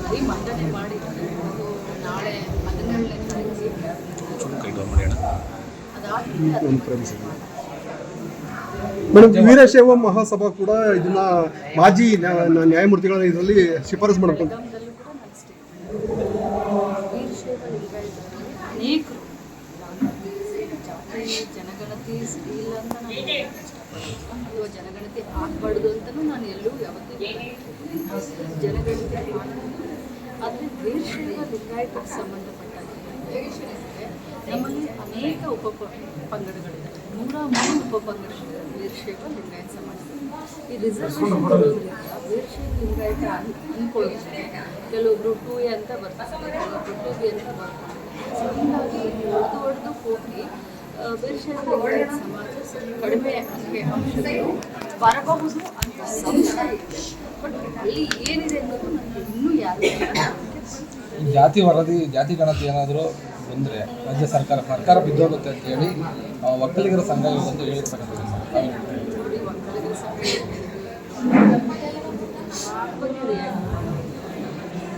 ಬರೀ ಮಂಡನೆ ಮಾಡಿದ್ದಾರೆ. ನಾಳೆ 17ನೇ ತಾರೀಕಿಗೆ ಮೇಡಮ್, ವೀರಶೈವ ಮಹಾಸಭಾ ಕೂಡ ಇದನ್ನ ಮಾಜಿ ನ್ಯಾಯಮೂರ್ತಿಗಳ ಇದರಲ್ಲಿ ಶಿಫಾರಸು ಮಾಡಬೇಕು. ಅನೇಕರು ಜನಗಣತಿ ಸರಿ ಇಲ್ಲ ಅಂತ ಅಥವಾ ಜನಗಣತಿ ಆಗಬಾರ್ದು ಅಂತಲೂ ನಾನು ಎಲ್ಲೂ ಯಾವತ್ತೂ ಜನಗಣತಿ ಆದರೆ ವೀರಶೈವ ಲಿಂಗಾಯತಕ್ಕೆ ಸಂಬಂಧಪಟ್ಟಾಗೆ ನಮ್ಮಲ್ಲಿ ಅನೇಕ ಪಂಗಡಗಳಿವೆ. 103 ಉಪಪಂಗಡಗಳಿವೆ ವೀರಶೈವ ಲಿಂಗಾಯತ ಸಮಾಜದಲ್ಲಿ. ಈ ರಿಸರ್ವೇಷನ್ ಕೊಡೋದ್ರಿಂದ ವೀರಶೈವ ಲಿಂಗಾಯತ ಅಂದ್ಕೊಳ್ಳೋದ್ರೆ ಕೆಲವೊಬ್ರು 2A ಅಂತ ಬರ್ತಾರೆ, ಕೆಲವೊಬ್ರು 2B ಅಂತ ಬರ್ತಾರೆ. ಸೊ ಹೀಗಾಗಿ ಹೊಡೆದು ಹೋಗಿ ವೀರಶೈವ ಲಿಂಗಾಯತ ಸಮಾಜ ಕಡಿಮೆ ಅಂಶಗಳು ಬರಬಹುದು ಅಂತ ಸಂಶಯ ಇದೆ. ಬಟ್ ಅಲ್ಲಿ ಏನಿದೆ ಅನ್ನೋದು ನನಗೆ ಇನ್ನೂ ಯಾರು ಜಾತಿ ವರದಿ ಜಾತಿ ಗಣತಿ ಏನಾದರೂ ಬಂದರೆ ರಾಜ್ಯ ಸರ್ಕಾರ ಬಿದ್ದೋಗುತ್ತೆ ಅಂತ ಹೇಳಿ ಒಕ್ಕಲಿಗರ ಸಂಘಗಳು ಬಂದು ಹೇಳಿರ್ತಕ್ಕಂಥದ್ದು.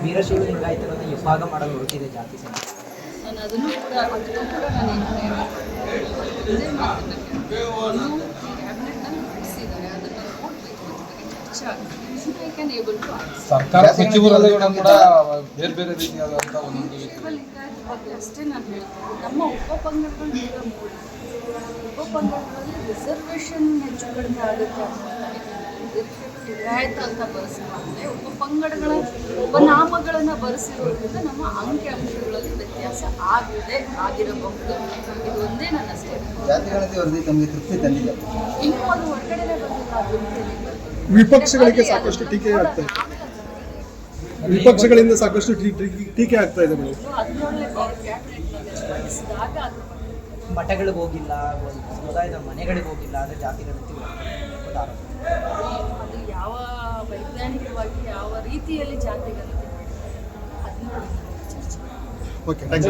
ವೀರಶೈವ ಲಿಂಗಾಯತರನ್ನು ವಿಭಾಗ ಮಾಡಲು ಹೊರಟಿದೆ ಜಾತಿ ಸಂಘ. ನಾನು ಅದನ್ನು ಕೂಡ ನಾನು ಇದೇ ಮಾತನ್ನು ಕ್ಯಾಬಿನೆಟ್ನಲ್ಲಿ ನಡೆಸಿದ್ದಾರೆ. ಅದನ್ನು ನೋಡಬೇಕು, ಚರ್ಚೆ ಆಗ್ತದೆ. ಐ ಕ್ಯಾನ್ ಏಬಲ್ ಟು ಸರ್ಕಾರ ಸಚಿವರಲ್ಲಿ ಕೂಡ ಬೇರೆ ಬೇರೆ ರೀತಿಯಾದಂಥ ಒಂದೊಂದು ಲಿಂಗಾಯತ ಬಗ್ಗೆ ಅಷ್ಟೇ ನಾನು ಹೇಳ್ತೀನಿ. ನಮ್ಮ ಉಪಪಂಗಡಗಳು 103 ಉಪಪಂಗಡಗಳಲ್ಲಿ ರಿಸರ್ವೇಷನ್ ಹೆಚ್ಚು ಕಡಿಮೆ ಆಗುತ್ತೆ ಲಿಂಗಾಯತ ಅಂತ ಬರೆಸಿದ್ರೆ ಉಪಪಂಗಡಗಳ ಉಪನಾಮಗಳನ್ನು ಬರೆಸಿರೋದ್ರಿಂದ ನಮ್ಮ ಅಂಕಿ ಅಂಶಗಳಲ್ಲಿ ವ್ಯತ್ಯಾಸ ಆಗಿರಬಹುದು. ಇದು ಒಂದೇ ನನ್ನ ಜಾತಿಗಣತಿ ವರದಿ ತಮಗೆ ತೃಪ್ತಿ ತಂದಿದೆ. ಇನ್ನೂ ಅದು ಹೊರಗಡೆನೇ ಬಂದಿಲ್ಲ. ವಿಪಕ್ಷಗಳಿಗೆ ಸಾಕಷ್ಟು ಟೀಕೆ ಆಗ್ತಾ ಇದೆ. ವಿಪಕ್ಷಗಳಿಂದ ಸಾಕಷ್ಟು ಟೀಕೆ ಆಗ್ತಾ ಇದೆ ಮೇಡಮ್. 17ನೇ ಕ್ಯಾಬಿನೆಟ್ನಲ್ಲಿ ಮಂಡಿಸಿದಾಗ ಅದು ಮಠಗಳಿಗೆ ಹೋಗಿಲ್ಲ, ಸಮುದಾಯದ ಮನೆಗಳಿಗೆ ಹೋಗಿಲ್ಲ, ಆದರೆ ಜಾತಿಗಣತಿ ಅದು ಯಾವ ವೈಜ್ಞಾನಿಕವಾಗಿ ಯಾವ ರೀತಿಯಲ್ಲಿ ಜಾತಿಗಣತಿ 17 ಚರ್ಚೆ. Okay, thank you.